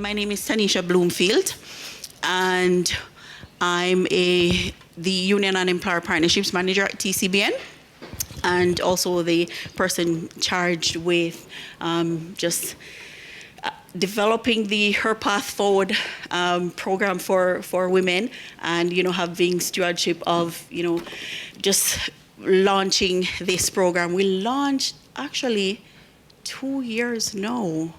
My name is Tanisha Bloomfield, and I'm the Union and Employer Partnerships Manager at TCBN, and also the person charged with just developing the Her Path Forward program for women, and having stewardship of just launching this program. We launched actually 2 years now.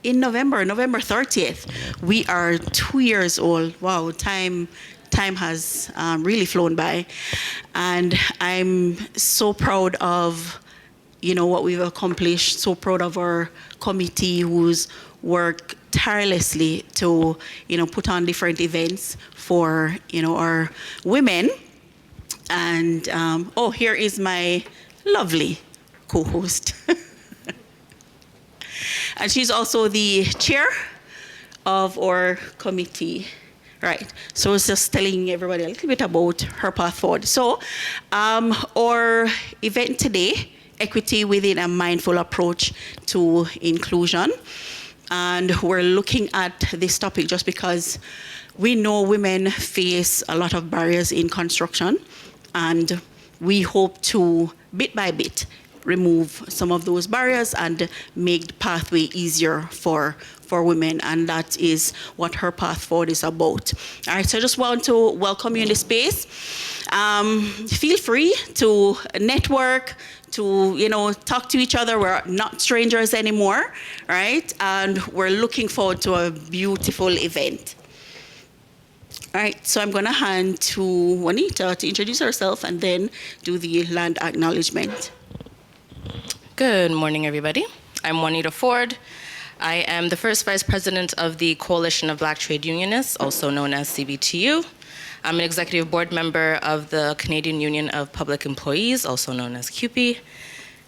In November 30th, we are 2 years old. Wow, time has really flown by, and I'm so proud of what we've accomplished. So proud of our committee who's worked tirelessly to put on different events for our women. And oh, here is my lovely co-host. And she's also the chair of our committee. Right, so it's just telling everybody a little bit about Her Path Forward. So our event today, Equity Within a Mindful Approach to Inclusion. And we're looking at this topic just because we know women face a lot of barriers in construction, and we hope to, bit by bit, remove some of those barriers and make the pathway easier for women, and that is what Her Path Forward is about. All right, so I just want to welcome you in the space. Feel free to network, to talk to each other. We're not strangers anymore, right? And we're looking forward to a beautiful event. All right, so I'm going to hand to Juanita to introduce herself and then do the land acknowledgement. Good morning, everybody. I'm Juanita Ford. I am the first vice president of the Coalition of Black Trade Unionists, also known as CBTU. I'm an executive board member of the Canadian Union of Public Employees, also known as CUPE.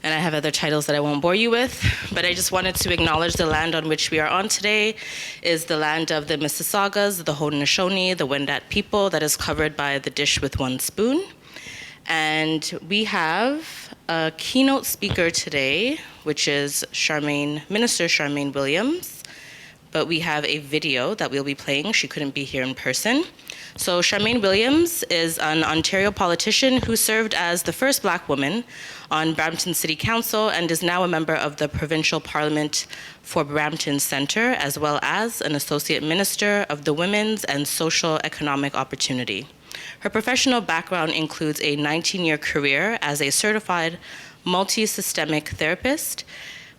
And I have other titles that I won't bore you with, but I just wanted to acknowledge the land on which we are on today is the land of the Mississaugas, the Haudenosaunee, the Wendat people that is covered by the dish with one spoon. And we have a keynote speaker today, which is Minister Charmaine Williams, but we have a video that we'll be playing. She couldn't be here in person. So Charmaine Williams is an Ontario politician who served as the first Black woman on Brampton City Council and is now a member of the Provincial Parliament for Brampton Centre, as well as an Associate Minister of the Women's and Social Economic Opportunity. Her professional background includes a 19-year career as a certified multi-systemic therapist,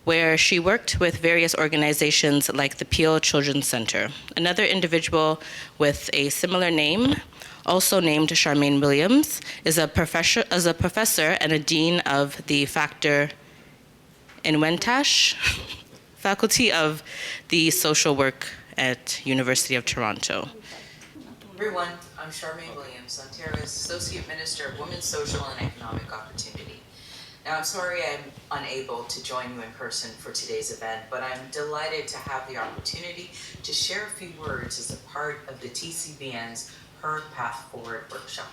where she worked with various organizations like the Peel Children's Center. Another individual with a similar name, also named Charmaine Williams, is a professor and a dean of the Factor in Wentash Faculty of the Social Work at University of Toronto. Everyone, I'm Charmaine Williams, Ontario's Associate Minister of Women's Social and Economic Opportunity. Now, I'm sorry I'm unable to join you in person for today's event, but I'm delighted to have the opportunity to share a few words as a part of the TCBN's Her Path Forward workshop.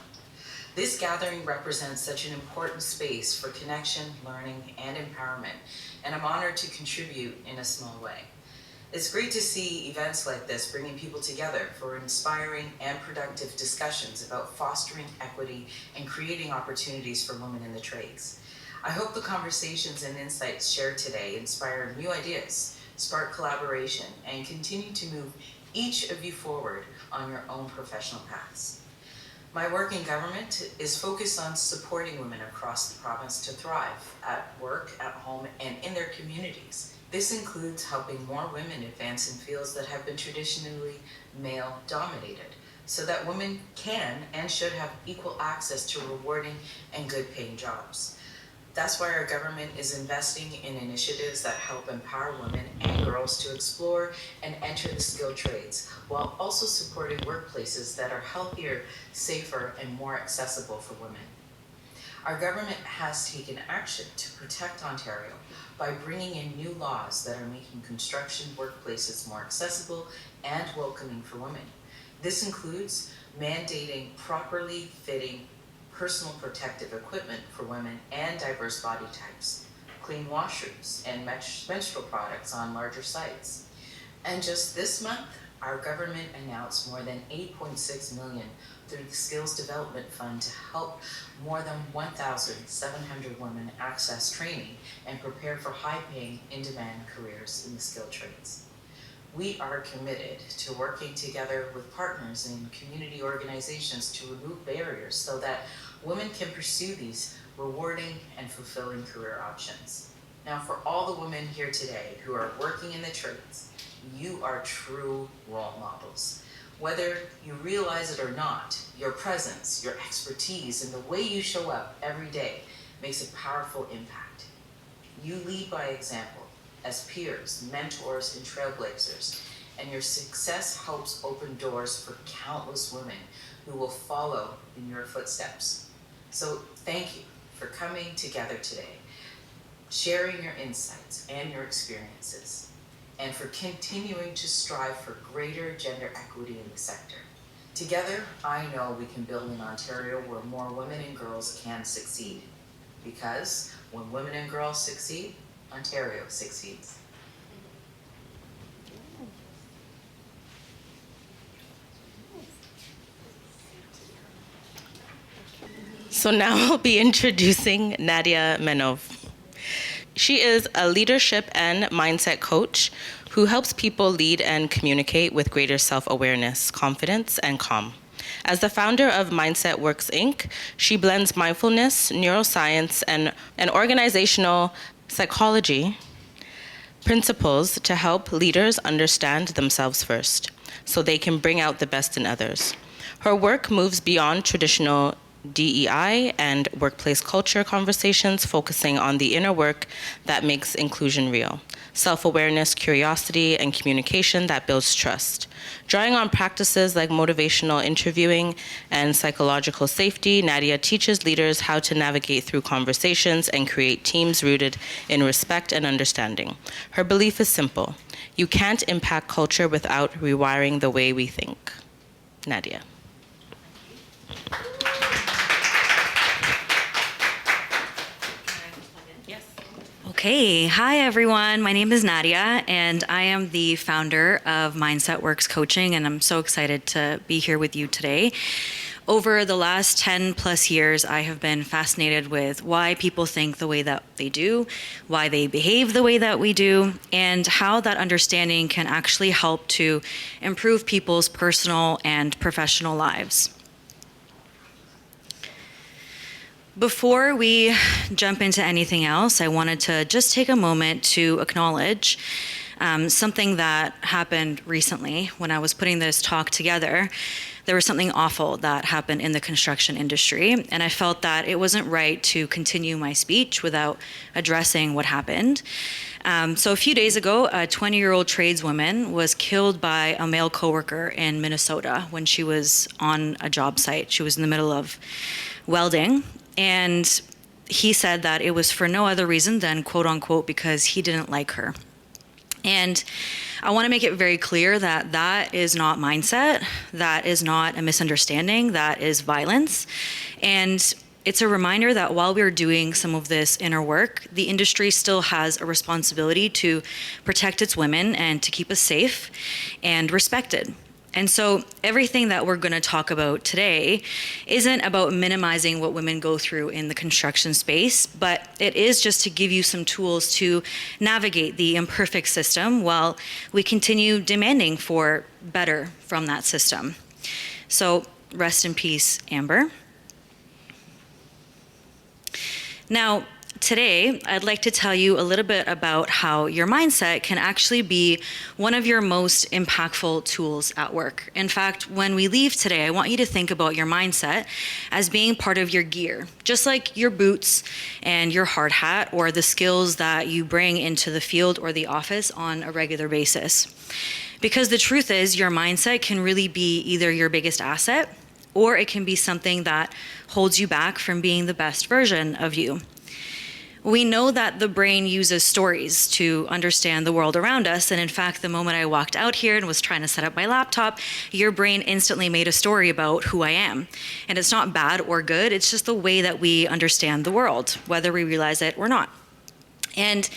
This gathering represents such an important space for connection, learning, and empowerment, and I'm honored to contribute in a small way. It's great to see events like this bringing people together for inspiring and productive discussions about fostering equity and creating opportunities for women in the trades. I hope the conversations and insights shared today inspire new ideas, spark collaboration, and continue to move each of you forward on your own professional paths. My work in government is focused on supporting women across the province to thrive at work, at home, and in their communities. This includes helping more women advance in fields that have been traditionally male-dominated, so that women can and should have equal access to rewarding and good-paying jobs. That's why our government is investing in initiatives that help empower women and girls to explore and enter the skilled trades, while also supporting workplaces that are healthier, safer, and more accessible for women. Our government has taken action to protect Ontario by bringing in new laws that are making construction workplaces more accessible and welcoming for women. This includes mandating properly fitting personal protective equipment for women and diverse body types, clean washrooms and menstrual products on larger sites, And just this month, our government announced more than 8.6 million through the Skills Development Fund to help more than 1,700 women access training and prepare for high-paying, in-demand careers in the skilled trades. We are committed to working together with partners and community organizations to remove barriers so that women can pursue these rewarding and fulfilling career options. Now, for all the women here today who are working in the trades, you are true role models. Whether you realize it or not, your presence, your expertise, and the way you show up every day makes a powerful impact. You lead by example as peers, mentors, and trailblazers, and your success helps open doors for countless women who will follow in your footsteps. So thank you for coming together today, sharing your insights and your experiences, and for continuing to strive for greater gender equity in the sector. Together, I know we can build an Ontario where more women and girls can succeed. Because when women and girls succeed, Ontario succeeds. So now I'll be introducing Nadia Menov. She is a leadership and mindset coach who helps people lead and communicate with greater self-awareness, confidence, and calm. As the founder of Mindset Works, Inc., she blends mindfulness, neuroscience, and organizational psychology principles to help leaders understand themselves first so they can bring out the best in others. Her work moves beyond traditional DEI and workplace culture conversations, focusing on the inner work that makes inclusion real. Self-awareness, curiosity, and communication that builds trust. Drawing on practices like motivational interviewing and psychological safety, Nadia teaches leaders how to navigate through conversations and create teams rooted in respect and understanding. Her belief is simple: you can't impact culture without rewiring the way we think. Nadia. Okay, hi everyone. My name is Nadia, and I am the founder of Mindset Works Coaching, and I'm so excited to be here with you today. Over the last 10 plus years, I have been fascinated with why people think the way that they do, why they behave the way that we do, and how that understanding can actually help to improve people's personal and professional lives. Before we jump into anything else, I wanted to just take a moment to acknowledge something that happened recently. When I was putting this talk together, there was something awful that happened in the construction industry, and I felt that it wasn't right to continue my speech without addressing what happened. So a few days ago, a 20-year-old tradeswoman was killed by a male coworker in Minnesota when she was on a job site. She was in the middle of welding. And he said that it was for no other reason than, quote unquote, because he didn't like her. And I want to make it very clear that that is not mindset, that is not a misunderstanding, that is violence. And it's a reminder that while we're doing some of this inner work, the industry still has a responsibility to protect its women and to keep us safe and respected. And so everything that we're going to talk about today isn't about minimizing what women go through in the construction space, but it is just to give you some tools to navigate the imperfect system while we continue demanding for better from that system. So rest in peace, Amber. Now, today, I'd like to tell you a little bit about how your mindset can actually be one of your most impactful tools at work. In fact, when we leave today, I want you to think about your mindset as being part of your gear, just like your boots and your hard hat or the skills that you bring into the field or the office on a regular basis. Because the truth is, your mindset can really be either your biggest asset or it can be something that holds you back from being the best version of you. We know that the brain uses stories to understand the world around us. And in fact, the moment I walked out here and was trying to set up my laptop, your brain instantly made a story about who I am. And it's not bad or good. It's just the way that we understand the world, whether we realize it or not. And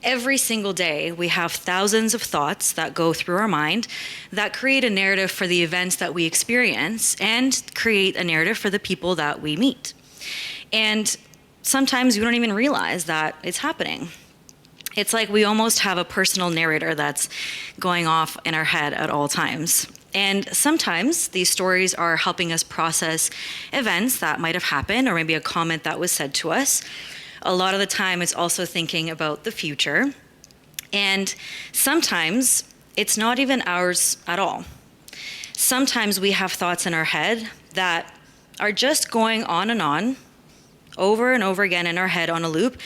Every single day, we have thousands of thoughts that go through our mind that create a narrative for the events that we experience and create a narrative for the people that we meet. And sometimes we don't even realize that it's happening. It's like we almost have a personal narrator that's going off in our head at all times. And sometimes these stories are helping us process events that might have happened or maybe a comment that was said to us. A lot of the time, it's also thinking about the future. And sometimes it's not even ours at all. Sometimes we have thoughts in our head that are just going on and on, over and over again in our head on a loop.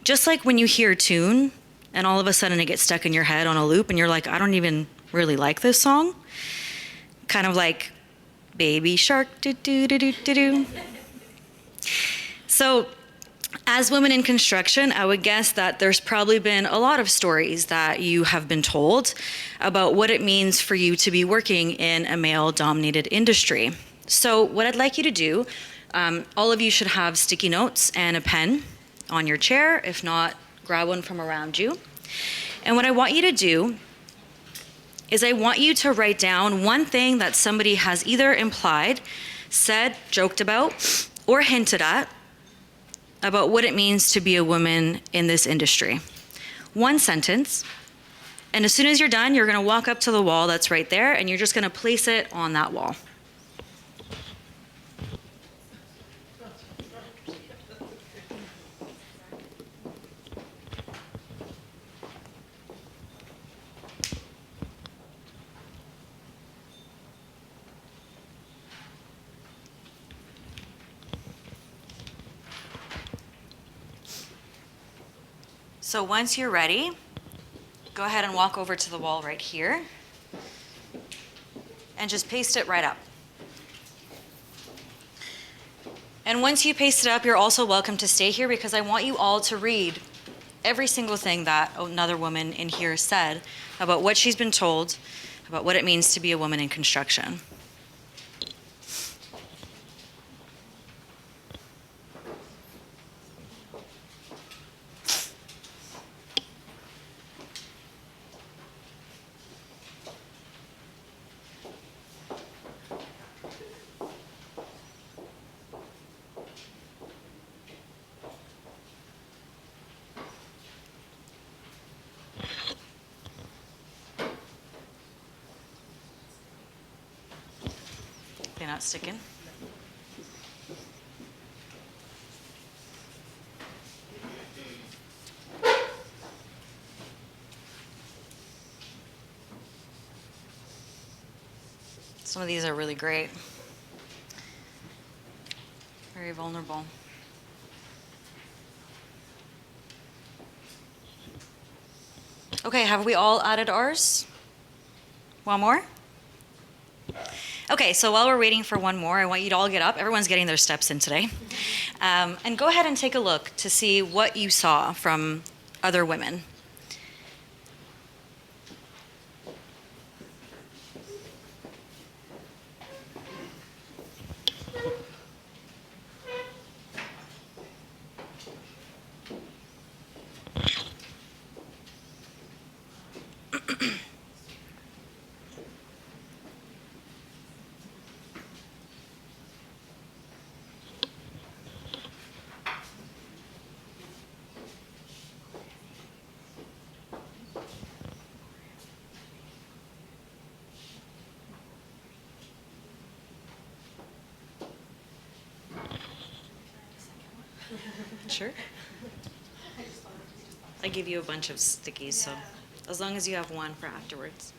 Just like when you hear a tune and all of a sudden it gets stuck in your head on a loop and you're like, I don't even really like this song. Kind of like Baby Shark, do do do do do do. So, as women in construction, I would guess that there's probably been a lot of stories that you have been told about what it means for you to be working in a male-dominated industry. So what I'd like you to do, all of you should have sticky notes and a pen on your chair. If not, grab one from around you. And what I want you to do is I want you to write down one thing that somebody has either implied, said, joked about, or hinted at about what it means to be a woman in this industry. One sentence, and as soon as you're done, you're gonna walk up to the wall that's right there, and you're just gonna place it on that wall. So once you're ready, go ahead and walk over to the wall right here and just paste it right up. And once you paste it up, you're also welcome to stay here because I want you all to read every single thing that another woman in here said about what she's been told, about what it means to be a woman in construction. They're not sticking. Some of these are really great. Very vulnerable. Okay, have we all added ours? One more? Okay, so while we're waiting for one more, I want you to all get up. Everyone's getting their steps in today. And go ahead and take a look to see what you saw from other women. Sure. I give you a bunch of stickies, so as long as you have one for afterwards.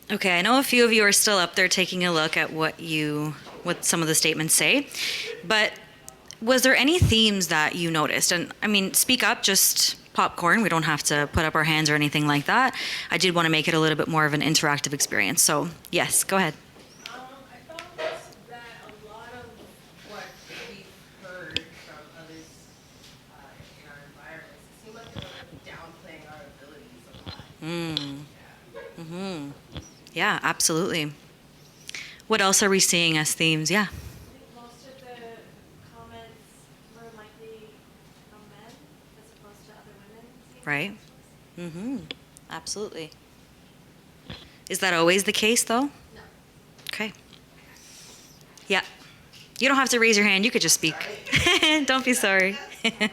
Okay, I know a few of you are still up there taking a look at what some of the statements say, but was there any themes that you noticed? And I mean, speak up, just popcorn. We don't have to put up our hands or anything like that. I did want to make it a little bit more of an interactive experience. So yes, go ahead. I found that a lot of what we've heard from others in our environments, it seemed like they were downplaying our abilities a lot. Yeah, absolutely. What else are we seeing as themes? Yeah. I think most of the comments were likely from men as opposed to other women. Right. Absolutely. Is that always the case, though? No. Okay. Yeah. You don't have to raise your hand. You could just speak. Don't be sorry. So I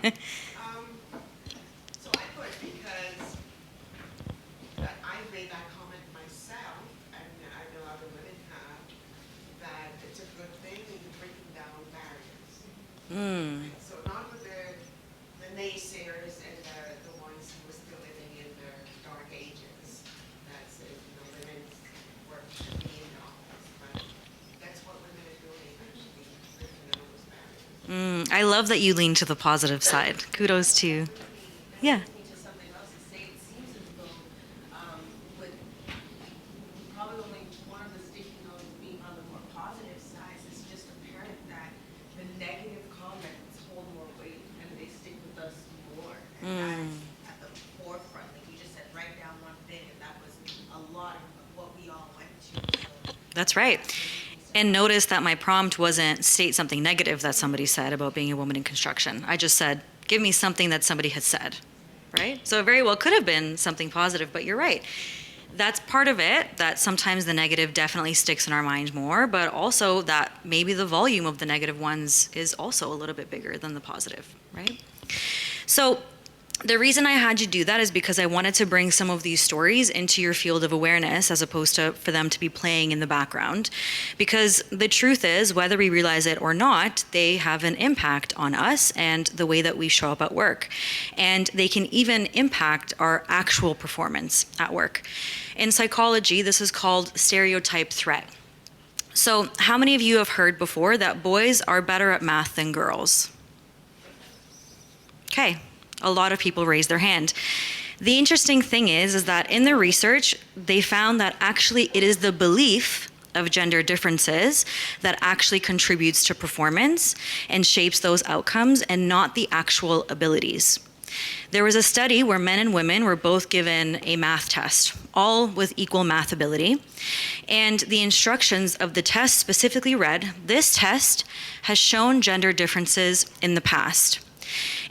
put because I've made that comment myself, and I know other women have, that it's a good thing and you're breaking down barriers. So not with the naysayers and the ones who are still living in their dark ages that say, women's work should be in the office, but that's what women are doing, actually, breaking down those barriers. I love that you lean to the positive side. Kudos to you. Yeah. Me to something else to say, it seems as though with probably only one of the sticking notes being on the more positive side, it's just apparent that the negative comments hold more weight and they stick with us more. And that's at the forefront. Like you just said, write down one thing, and that was a lot of what we all went to. So That's right. And notice that my prompt wasn't state something negative that somebody said about being a woman in construction. I just said, give me something that somebody had said, right? So it very well could have been something positive, but you're right. That's part of it, that sometimes the negative definitely sticks in our mind more, but also that maybe the volume of the negative ones is also a little bit bigger than the positive, right? So the reason I had you do that is because I wanted to bring some of these stories into your field of awareness as opposed to for them to be playing in the background. Because the truth is, whether we realize it or not, they have an impact on us and the way that we show up at work. And they can even impact our actual performance at work. In psychology, this is called stereotype threat. So how many of you have heard before that boys are better at math than girls? Okay. A lot of people raise their hand. The interesting thing is that in the research, they found that actually it is the belief of gender differences that actually contributes to performance and shapes those outcomes and not the actual abilities. There was a study where men and women were both given a math test, all with equal math ability. And the instructions of the test specifically read, this test has shown gender differences in the past.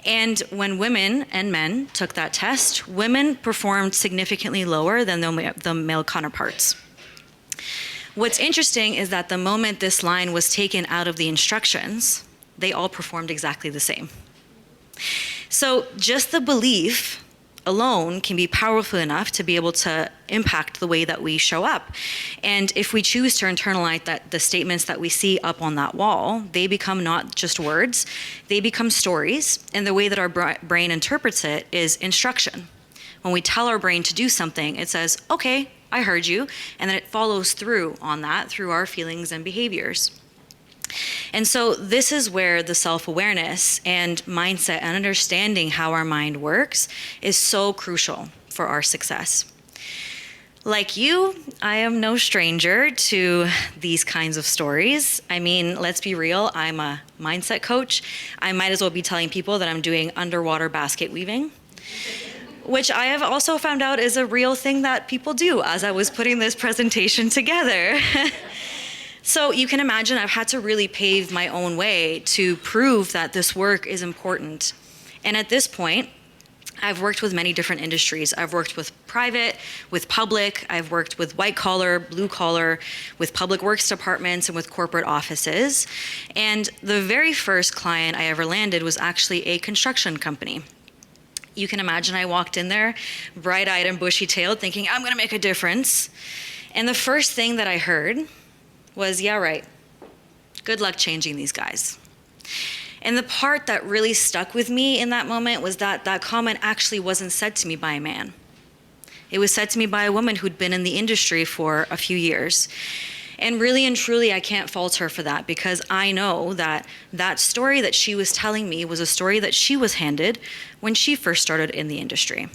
And when women and men took that test, women performed significantly lower than the male counterparts. What's interesting is that the moment this line was taken out of the instructions, they all performed exactly the same. So just the belief alone can be powerful enough to be able to impact the way that we show up. And if we choose to internalize that the statements that we see up on that wall, they become not just words, they become stories. And the way that our brain interprets it is instruction. When we tell our brain to do something, it says, okay, I heard you. And then it follows through on that through our feelings and behaviors. And so this is where the self-awareness and mindset and understanding how our mind works is so crucial for our success. Like you, I am no stranger to these kinds of stories. I mean, let's be real, I'm a mindset coach. I might as well be telling people that I'm doing underwater basket weaving, which I have also found out is a real thing that people do as I was putting this presentation together. So you can imagine I've had to really pave my own way to prove that this work is important. And at this point, I've worked with many different industries. I've worked with private, with public, I've worked with white collar, blue collar, with public works departments and with corporate offices. And the very first client I ever landed was actually a construction company. You can imagine I walked in there, bright-eyed and bushy-tailed, thinking, I'm gonna make a difference. And the first thing that I heard was, yeah, right. Good luck changing these guys. And the part that really stuck with me in that moment was that that comment actually wasn't said to me by a man. It was said to me by a woman who'd been in the industry for a few years. And really and truly, I can't fault her for that, because I know that that story that she was telling me was a story that she was handed when she first started in the industry.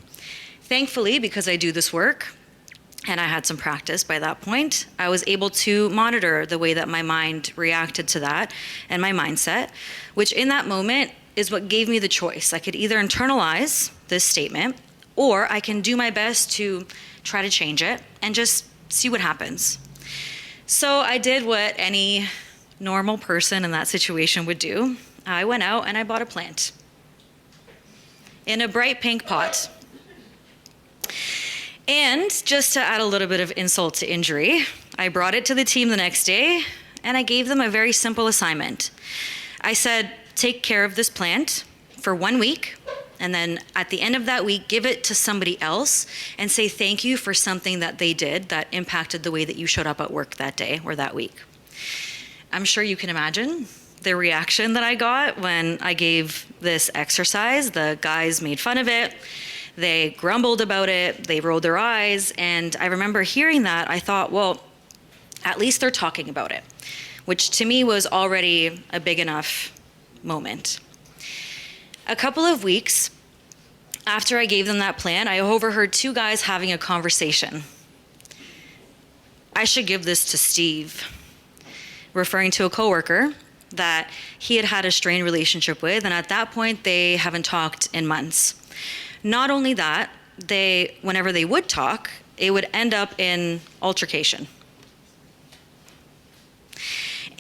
Thankfully, because I do this work, and I had some practice by that point, I was able to monitor the way that my mind reacted to that and my mindset, which in that moment is what gave me the choice. I could either internalize this statement, or I can do my best to try to change it and just see what happens. So I did what any normal person in that situation would do. I went out and I bought a plant in a bright pink pot. And just to add a little bit of insult to injury, I brought it to the team the next day and I gave them a very simple assignment. I said, take care of this plant for 1 week, and then at the end of that week, give it to somebody else and say thank you for something that they did that impacted the way that you showed up at work that day or that week. I'm sure you can imagine the reaction that I got when I gave this exercise. The guys made fun of it. They grumbled about it. They rolled their eyes. And I remember hearing that. I thought, well, at least they're talking about it, which to me was already a big enough moment. A couple of weeks after I gave them that plan, I overheard two guys having a conversation. I should give this to Steve, referring to a coworker that he had had a strained relationship with, and at that point, they haven't talked in months. Not only that, whenever they would talk, it would end up in altercation.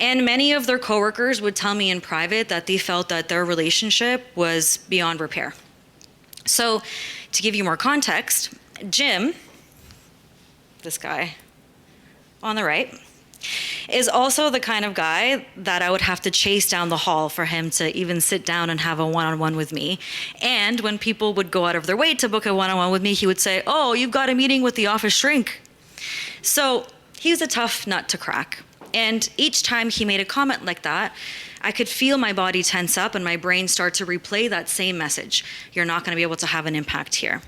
And many of their coworkers would tell me in private that they felt that their relationship was beyond repair. So to give you more context, Jim, this guy on the right, is also the kind of guy that I would have to chase down the hall for him to even sit down and have a one-on-one with me. And when people would go out of their way to book a one-on-one with me, he would say, "Oh, you've got a meeting with the office shrink." So he's a tough nut to crack. And each time he made a comment like that, I could feel my body tense up and my brain start to replay that same message. You're not going to be able to have an impact here.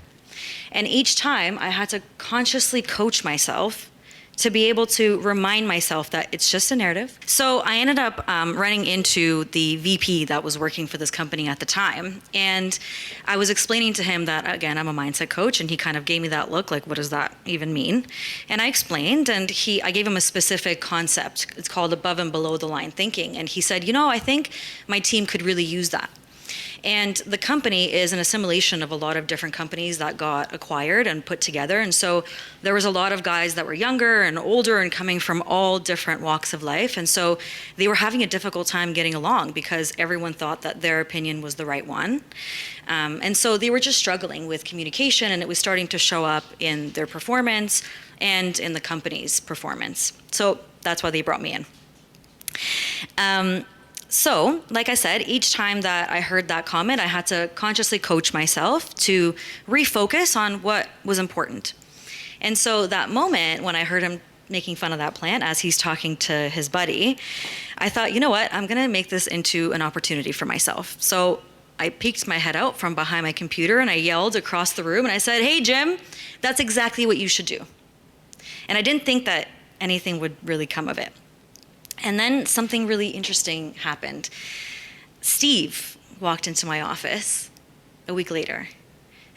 And each time I had to consciously coach myself to be able to remind myself that it's just a narrative. So I ended up running into the VP that was working for this company at the time. And I was explaining to him that, again, I'm a mindset coach, and he kind of gave me that look, like, what does that even mean? And I explained, and I gave him a specific concept. It's called above and below the line thinking. And he said, I think my team could really use that. And the company is an assimilation of a lot of different companies that got acquired and put together. And so there was a lot of guys that were younger and older and coming from all different walks of life. And so they were having a difficult time getting along because everyone thought that their opinion was the right one. And so they were just struggling with communication, and it was starting to show up in their performance and in the company's performance. So that's why they brought me in. So, like I said, each time that I heard that comment, I had to consciously coach myself to refocus on what was important. And so that moment when I heard him making fun of that plant as he's talking to his buddy, I thought, you know what, I'm gonna make this into an opportunity for myself. So I peeked my head out from behind my computer and I yelled across the room and I said, "Hey, Jim, that's exactly what you should do." And I didn't think that anything would really come of it. And then something really interesting happened. Steve walked into my office a week later,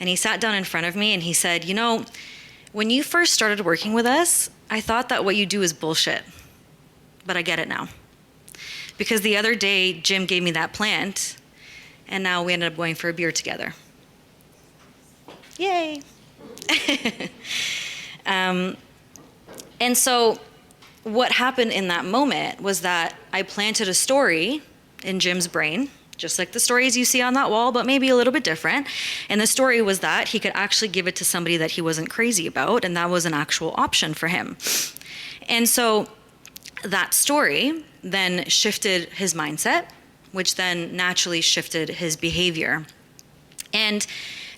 and he sat down in front of me and he said, when you first started working with us, I thought that what you do is bullshit, but I get it now. Because the other day, Jim gave me that plant, and now we ended up going for a beer together. Yay. And so what happened in that moment was that I planted a story in Jim's brain, just like the stories you see on that wall, but maybe a little bit different. And the story was that he could actually give it to somebody that he wasn't crazy about, and that was an actual option for him. And so that story then shifted his mindset, which then naturally shifted his behavior. And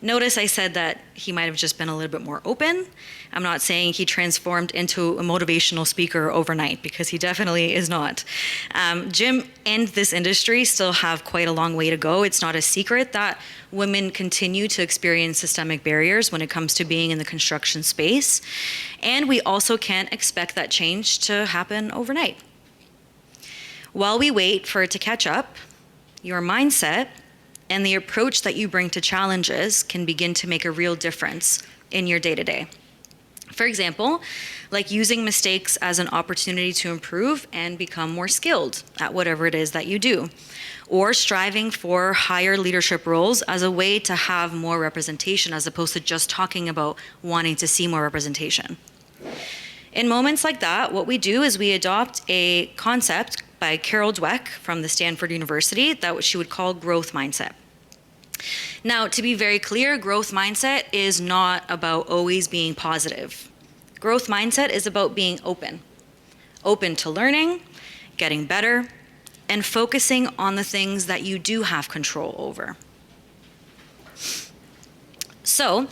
Notice I said that he might have just been a little bit more open. I'm not saying he transformed into a motivational speaker overnight, because he definitely is not. Jim and this industry still have quite a long way to go. It's not a secret that women continue to experience systemic barriers when it comes to being in the construction space. And we also can't expect that change to happen overnight. While we wait for it to catch up, your mindset and the approach that you bring to challenges can begin to make a real difference in your day-to-day. For example, like using mistakes as an opportunity to improve and become more skilled at whatever it is that you do, or striving for higher leadership roles as a way to have more representation, as opposed to just talking about wanting to see more representation. In moments like that, what we do is we adopt a concept by Carol Dweck from the Stanford University that what she would call growth mindset. Now, to be very clear, growth mindset is not about always being positive. Growth mindset is about being open. Open to learning, getting better, and focusing on the things that you do have control over. So,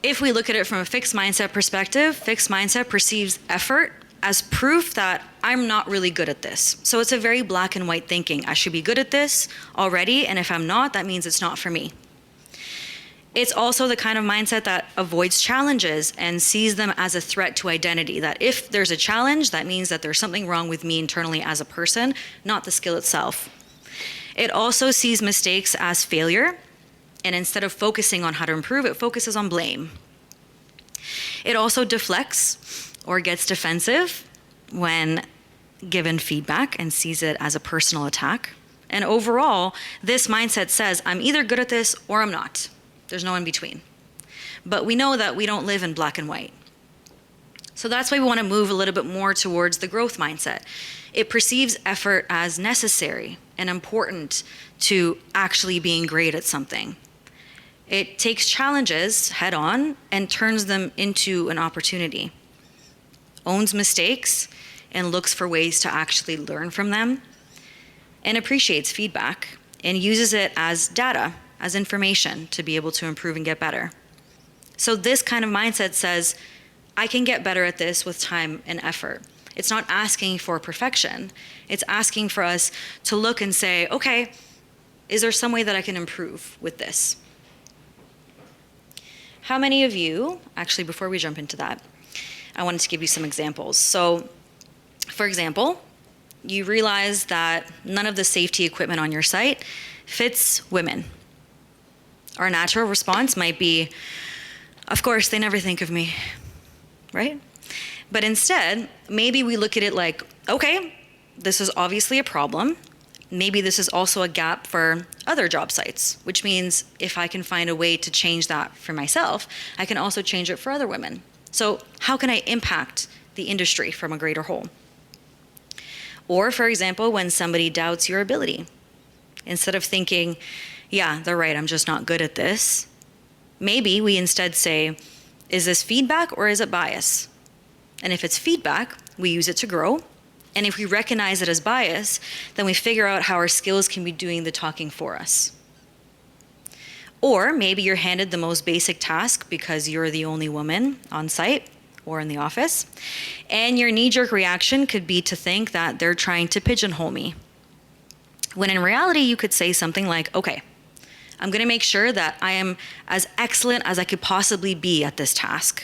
if we look at it from a fixed mindset perspective, fixed mindset perceives effort as proof that I'm not really good at this. So it's a very black and white thinking. I should be good at this already, and if I'm not, that means it's not for me. It's also the kind of mindset that avoids challenges and sees them as a threat to identity, that if there's a challenge, that means that there's something wrong with me internally as a person, not the skill itself. It also sees mistakes as failure, and instead of focusing on how to improve, it focuses on blame. It also deflects or gets defensive when given feedback and sees it as a personal attack. And overall, this mindset says, I'm either good at this or I'm not. There's no in between. But we know that we don't live in black and white. So that's why we want to move a little bit more towards the growth mindset. It perceives effort as necessary and important to actually being great at something. It takes challenges head on and turns them into an opportunity. Owns mistakes and looks for ways to actually learn from them, and appreciates feedback and uses it as data, as information to be able to improve and get better. So this kind of mindset says, I can get better at this with time and effort. It's not asking for perfection. It's asking for us to look and say, okay, is there some way that I can improve with this? How many of you, actually before we jump into that, I wanted to give you some examples. So, for example, you realize that none of the safety equipment on your site fits women. Our natural response might be, of course, they never think of me, right? But instead, maybe we look at it like, okay, this is obviously a problem. Maybe this is also a gap for other job sites, which means if I can find a way to change that for myself, I can also change it for other women. So how can I impact the industry from a greater whole? Or, for example, when somebody doubts your ability, instead of thinking, yeah, they're right, I'm just not good at this, maybe we instead say, is this feedback or is it bias? And if it's feedback, we use it to grow. And if we recognize it as bias, then we figure out how our skills can be doing the talking for us. Or maybe you're handed the most basic task because you're the only woman on site or in the office, and your knee-jerk reaction could be to think that they're trying to pigeonhole me. When in reality, you could say something like, okay, I'm gonna make sure that I am as excellent as I could possibly be at this task,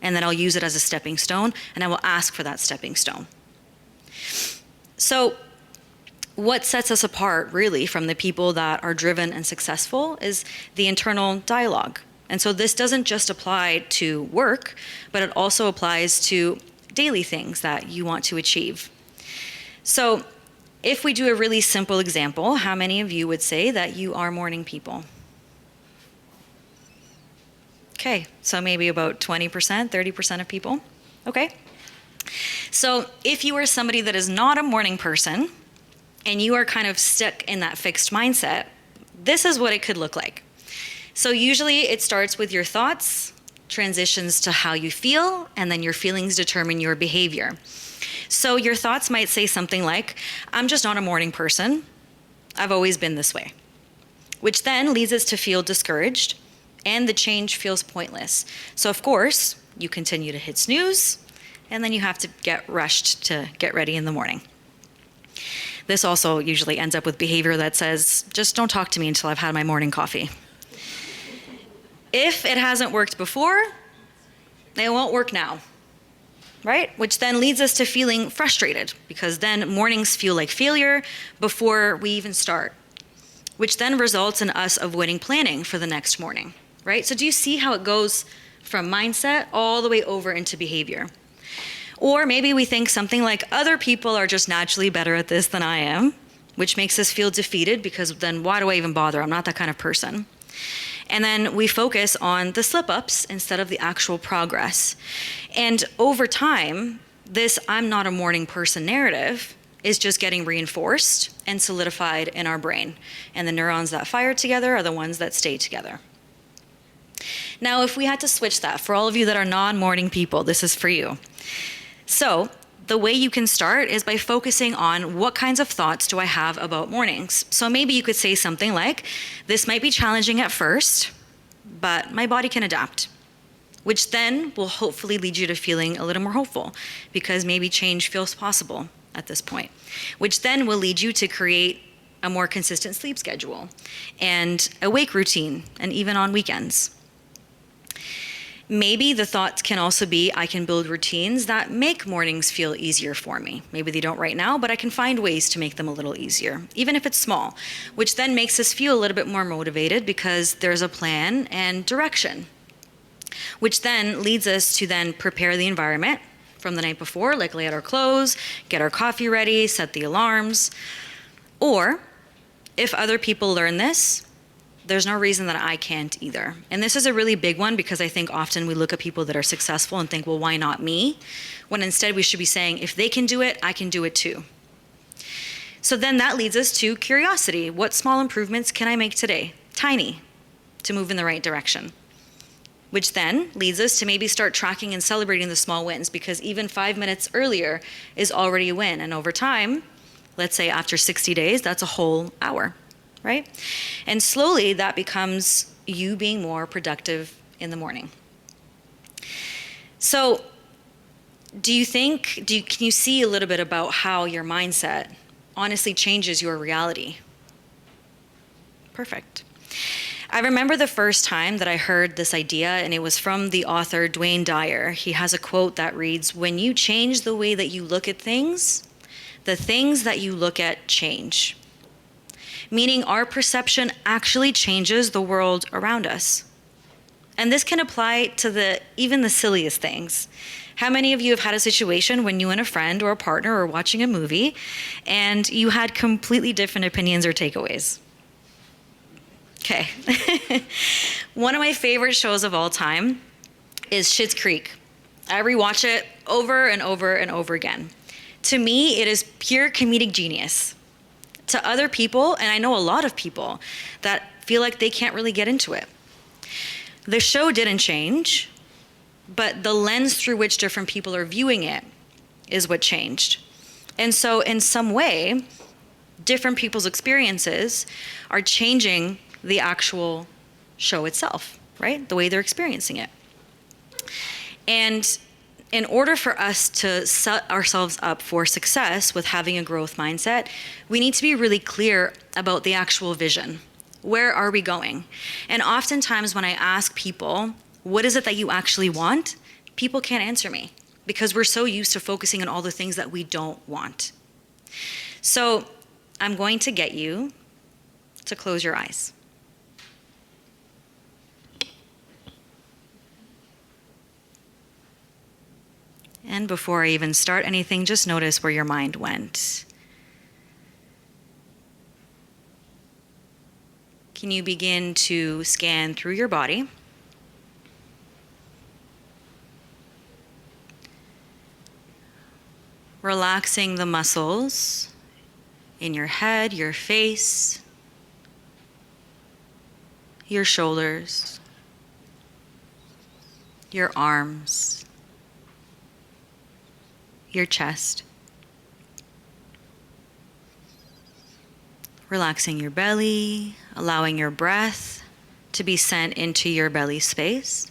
and then I'll use it as a stepping stone, and I will ask for that stepping stone. So what sets us apart really from the people that are driven and successful is the internal dialogue. And so this doesn't just apply to work, but it also applies to daily things that you want to achieve. So if we do a really simple example, how many of you would say that you are morning people? Okay, so maybe about 20%, 30% of people. Okay. So if you are somebody that is not a morning person and you are kind of stuck in that fixed mindset, this is what it could look like. So usually it starts with your thoughts, transitions to how you feel, and then your feelings determine your behavior. So your thoughts might say something like, I'm just not a morning person. I've always been this way. Which then leads us to feel discouraged and the change feels pointless. So of course, you continue to hit snooze, and then you have to get rushed to get ready in the morning. This also usually ends up with behavior that says, just don't talk to me until I've had my morning coffee. If it hasn't worked before, it won't work now, right? Which then leads us to feeling frustrated, because then mornings feel like failure before we even start, which then results in us avoiding planning for the next morning, right? So do you see how it goes from mindset all the way over into behavior? Or maybe we think something like, other people are just naturally better at this than I am, which makes us feel defeated, because then why do I even bother? I'm not that kind of person. And then we focus on the slip-ups instead of the actual progress. And over time, this I'm not a morning person narrative is just getting reinforced and solidified in our brain. And the neurons that fire together are the ones that stay together. Now, if we had to switch that, for all of you that are non-morning people, this is for you. So the way you can start is by focusing on what kinds of thoughts do I have about mornings. So maybe you could say something like, this might be challenging at first, but my body can adapt, which then will hopefully lead you to feeling a little more hopeful, because maybe change feels possible at this point, which then will lead you to create a more consistent sleep schedule and a wake routine, and even on weekends. Maybe the thoughts can also be, I can build routines that make mornings feel easier for me. Maybe they don't right now, but I can find ways to make them a little easier, even if it's small, which then makes us feel a little bit more motivated because there's a plan and direction, which then leads us to then prepare the environment from the night before, like lay out our clothes, get our coffee ready, set the alarms. Or if other people learn this, there's no reason that I can't either. And this is a really big one, because I think often we look at people that are successful and think, well, why not me? When instead we should be saying, if they can do it, I can do it too. So then that leads us to curiosity. What small improvements can I make today? Tiny, to move in the right direction. Which then leads us to maybe start tracking and celebrating the small wins, because even 5 minutes earlier is already a win. And over time, let's say after 60 days, that's a whole hour. Right? And slowly that becomes you being more productive in the morning. So can you see a little bit about how your mindset honestly changes your reality? Perfect. I remember the first time that I heard this idea, and it was from the author Dwayne Dyer. He has a quote that reads, when you change the way that you look at things, the things that you look at change. Meaning our perception actually changes the world around us. And this can apply to even the silliest things. How many of you have had a situation when you and a friend or a partner are watching a movie and you had completely different opinions or takeaways? Okay. One of my favorite shows of all time is Schitt's Creek. I rewatch it over and over and over again. To me, it is pure comedic genius. To other people, and I know a lot of people that feel like they can't really get into it. The show didn't change, but the lens through which different people are viewing it is what changed. And so in some way, different people's experiences are changing the actual show itself, right? The way they're experiencing it. And in order for us to set ourselves up for success with having a growth mindset, we need to be really clear about the actual vision. Where are we going? And oftentimes when I ask people, what is it that you actually want? People can't answer me, because we're so used to focusing on all the things that we don't want. So I'm going to get you to close your eyes. And before I even start anything, just notice where your mind went. Can you begin to scan through your body? Relaxing the muscles in your head, your face, your shoulders, your arms, your chest. Relaxing your belly, allowing your breath to be sent into your belly space.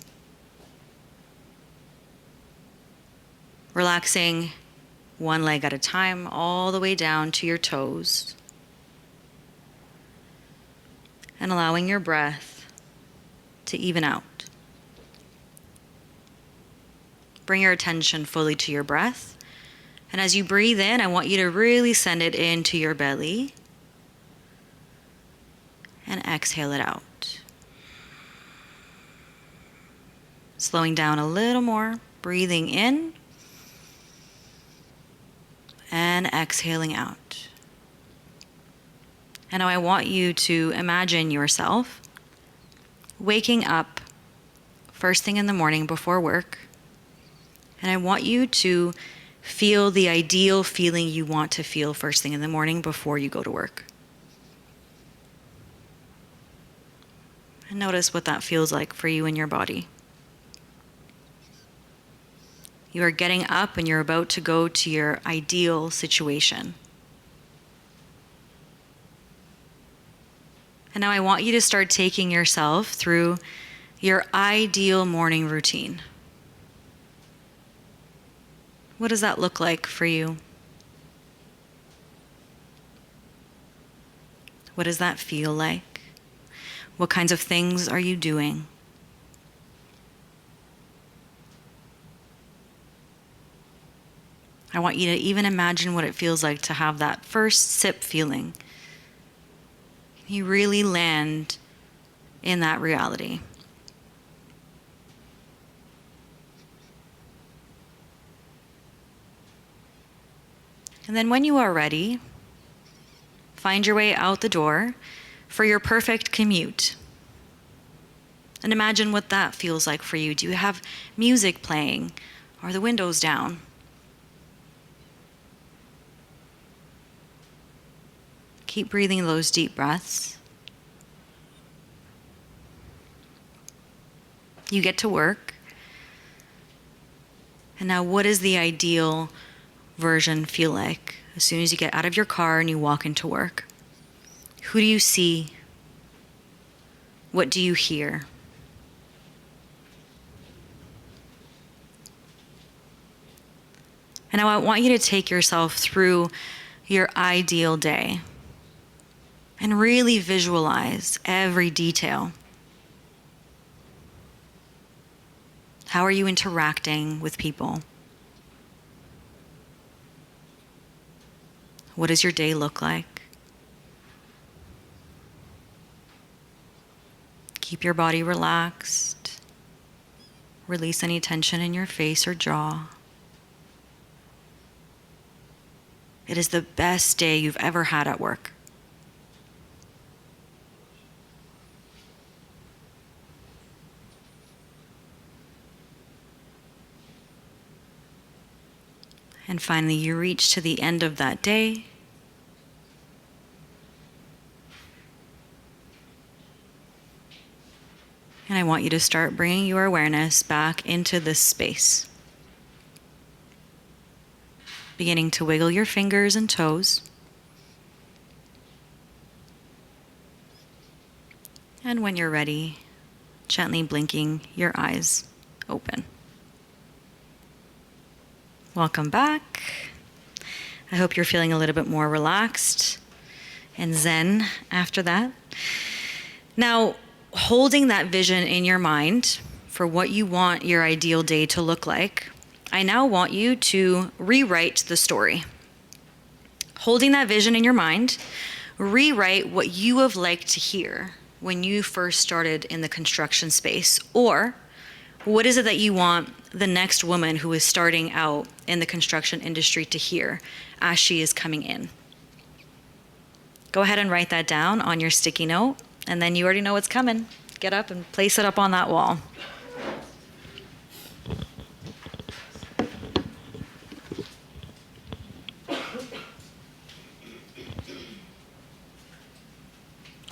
Relaxing one leg at a time, all the way down to your toes. And allowing your breath to even out. Bring your attention fully to your breath. And as you breathe in, I want you to really send it into your belly. And exhale it out. Slowing down a little more, breathing in. And exhaling out. And now I want you to imagine yourself waking up first thing in the morning before work. And I want you to feel the ideal feeling you want to feel first thing in the morning before you go to work. And notice what that feels like for you in your body. You are getting up and you're about to go to your ideal situation. And now I want you to start taking yourself through your ideal morning routine. What does that look like for you? What does that feel like? What kinds of things are you doing? I want you to even imagine what it feels like to have that first sip feeling. You really land in that reality. And then when you are ready, find your way out the door for your perfect commute. And imagine what that feels like for you. Do you have music playing? Are the windows down? Keep breathing those deep breaths. You get to work. And now what does the ideal version feel like as soon as you get out of your car and you walk into work? Who do you see? What do you hear? And I want you to take yourself through your ideal day and really visualize every detail. How are you interacting with people? What does your day look like? Keep your body relaxed. Release any tension in your face or jaw. It is the best day you've ever had at work. And finally, you reach to the end of that day. And I want you to start bringing your awareness back into this space. Beginning to wiggle your fingers and toes. And when you're ready, gently blinking your eyes open. Welcome back. I hope you're feeling a little bit more relaxed and zen after that. Now, holding that vision in your mind for what you want your ideal day to look like, I now want you to rewrite the story. Holding that vision in your mind, rewrite what you have liked to hear when you first started in the construction space, or what is it that you want the next woman who is starting out in the construction industry to hear as she is coming in? Go ahead and write that down on your sticky note, and then you already know what's coming. Get up and place it up on that wall.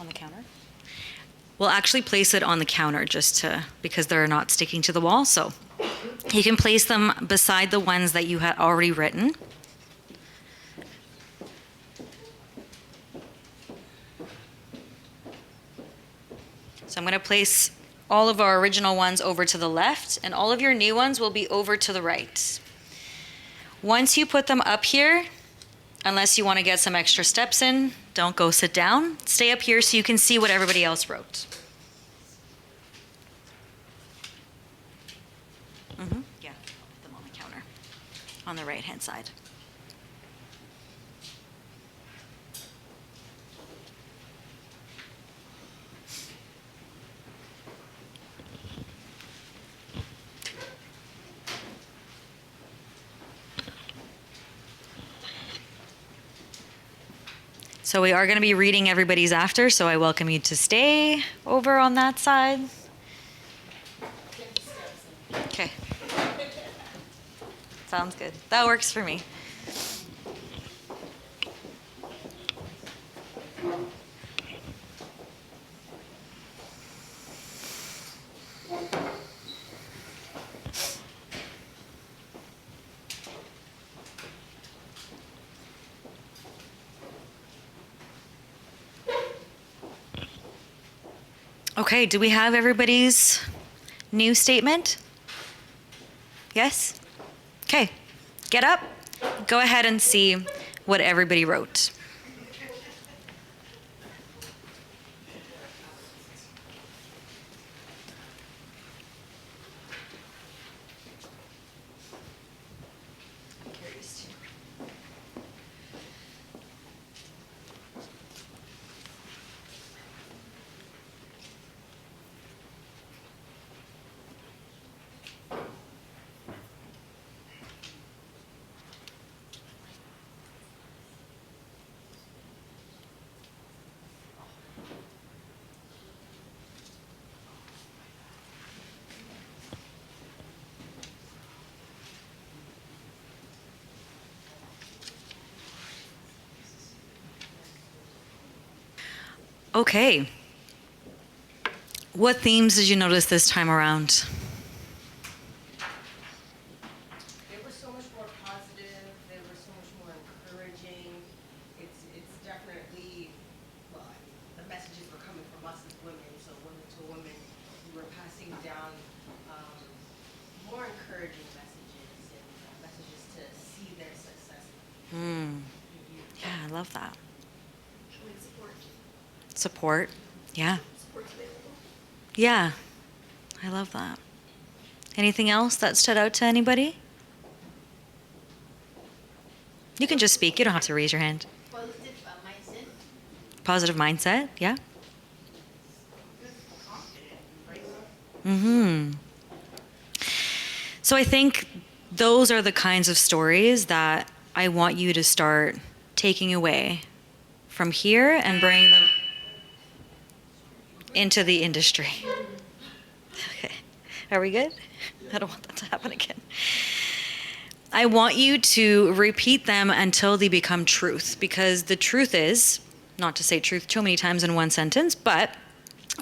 On the counter? We'll actually place it on the counter because they're not sticking to the wall. So you can place them beside the ones that you had already written. So So I'm going to place all of our original ones over to the left, and all of your new ones will be over to the right. Once you put them up here, unless you want to get some extra steps in, don't go sit down. Stay up here so you can see what everybody else wrote. Yeah, I'll put them on the counter on the right-hand side. So we are going to be reading everybody's after, so I welcome you to stay over on that side. Okay. Sounds good. That works for me. Okay, do we have everybody's new statement? Yes? Okay, get up. Go ahead and see what everybody wrote. Okay. What themes did you notice this time around? They were so much more positive, they were so much more encouraging. It's definitely, well, I mean, the messages were coming from us as women, so women to women, we were passing down more encouraging messages and messages to see their success. Yeah, I love that. Showing support. Support. Yeah. Support's available. Yeah. I love that. Anything else that stood out to anybody? You can just speak. You don't have to raise your hand. Positive mindset. Positive mindset. Yeah. So I think those are the kinds of stories that I want you to start taking away from here and bringing them into the industry. Okay. Are we good? I don't want that to happen again. I want you to repeat them until they become truth, because the truth is, not to say truth too many times in one sentence, but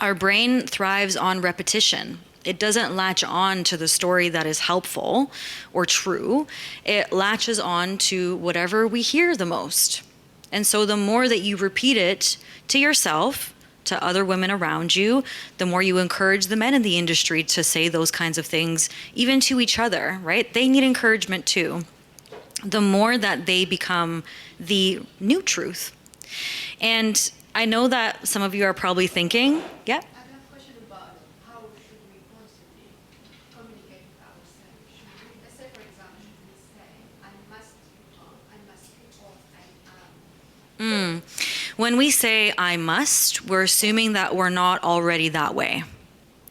our brain thrives on repetition. It doesn't latch on to the story that is helpful or true. It latches on to whatever we hear the most. And so the more that you repeat it to yourself, to other women around you, the more you encourage the men in the industry to say those kinds of things, even to each other, right? They need encouragement too. The more that they become the new truth. And I know that some of you are probably thinking, yeah, I have a question about how should we constantly communicate with ourselves. Let's say, for example, should we say, I must be, or I am. when we say I must, we're assuming that we're not already that way.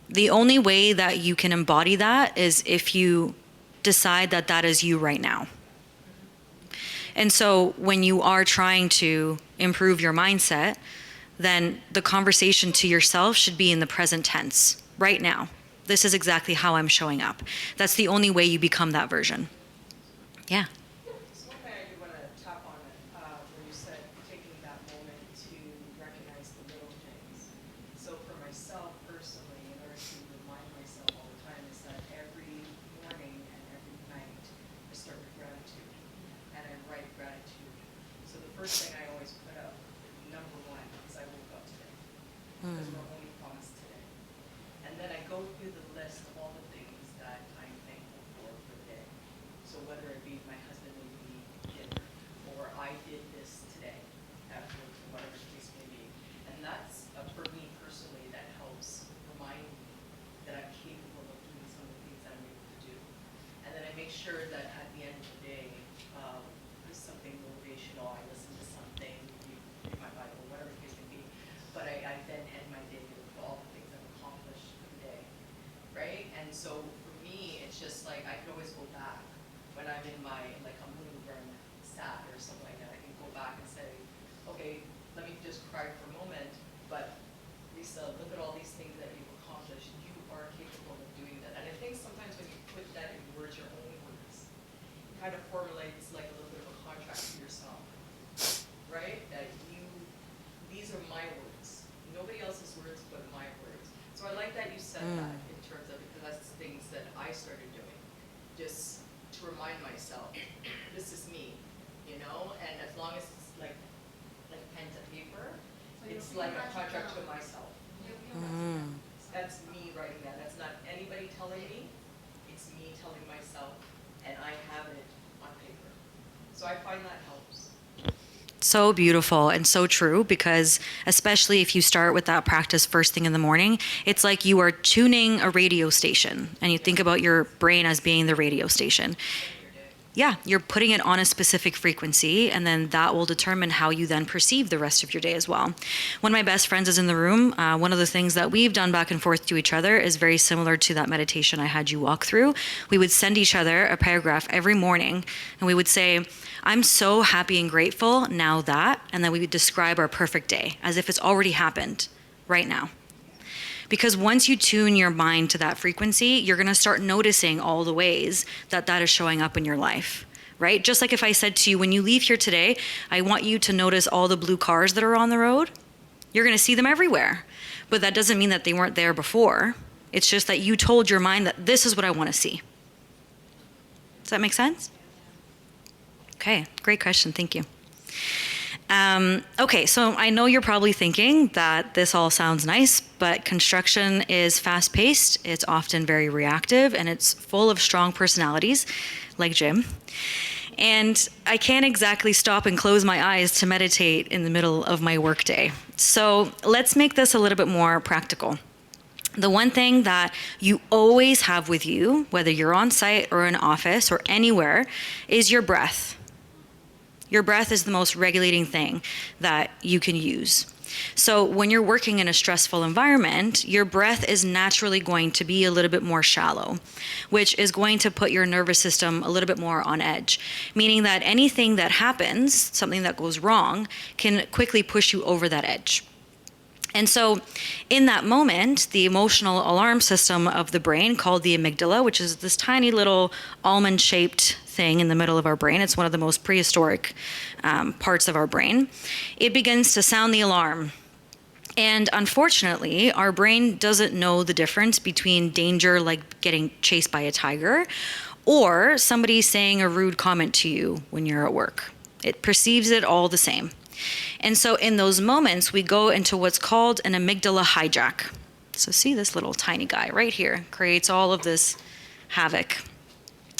The only way that you can embody that is if you decide that that is you right now. And so when you are trying to improve your mindset, then the conversation to yourself should be in the present tense, right now. This is exactly how I'm showing up. That's the only way you become that version. Yeah. So one thing I do want to tap on it, when you said taking that moment to recognize the little things. So for myself personally, in order to remind myself all the time, is that every morning and every night I start with gratitude, and I write gratitude. So the first thing I always put up, number one, is I woke up today. Because we're only promised today. did this today at work, or whatever the case may be. And that's, for me personally, that helps remind me that I'm capable of doing some of the things that I'm able to do. And then I make sure that at the end of the day, there's something motivational, I listen to something, read my Bible, whatever the case may be. But I then end my day with all the things I've accomplished for the day, right? And so for me, it's just like, I can always go back when I'm in my, like I'm really burn sad or something like that. I can go back and say, okay, let me just cry for a moment, but Lisa, look at all these things that you've accomplished. You are capable of doing that. And I think sometimes when you put that in words, your own words, it kind of formulates like a little bit of a contract to yourself, right? That these are my words. Nobody else's words but my words. So I like that you said that in terms of, because that's things that I started doing. Just to remind myself, this is me, you know? And as long as it's like pen to paper, it's like a contract to myself. That's me writing that. That's not anybody telling me. It's me telling myself, and I have it on paper. So I find that helps. So beautiful and so true, because especially if you start with that practice first thing in the morning, it's like you are tuning a radio station, and you think about your brain as being the radio station. Yeah, you're putting it on a specific frequency, and then that will determine how you then perceive the rest of your day as well. One of my best friends is in the room. One of the things that we've done back and forth to each other is very similar to that meditation I had you walk through. We would send each other a paragraph every morning, and we would say, I'm so happy and grateful now that, and then we would describe our perfect day as if it's already happened right now. Because once you tune your mind to that frequency, you're going to start noticing all the ways that that is showing up in your life, right? Just like if I said to you, when you leave here today, I want you to notice all the blue cars that are on the road. You're going to see them everywhere. But that doesn't mean that they weren't there before. It's just that you told your mind that this is what I want to see. Does that make sense? Okay, great question. Thank you. Okay, so I know you're probably thinking that this all sounds nice, but construction is fast-paced, it's often very reactive, and it's full of strong personalities, like Jim. And I can't exactly stop and close my eyes to meditate in the middle of my workday. So let's make this a little bit more practical. The one thing that you always have with you, whether you're on site or in office or anywhere, is your breath. Your breath is the most regulating thing that you can use. So when you're working in a stressful environment, your breath is naturally going to be a little bit more shallow, which is going to put your nervous system a little bit more on edge, meaning that anything that happens, something that goes wrong, can quickly push you over that edge. And so in that moment, the emotional alarm system of the brain, called the amygdala, which is this tiny little almond-shaped thing in the middle of our brain, it's one of the most prehistoric parts of our brain, it begins to sound the alarm. And unfortunately, our brain doesn't know the difference between danger, like getting chased by a tiger, or somebody saying a rude comment to you when you're at work. It perceives it all the same. And so in those moments, we go into what's called an amygdala hijack. So see this little tiny guy right here creates all of this havoc.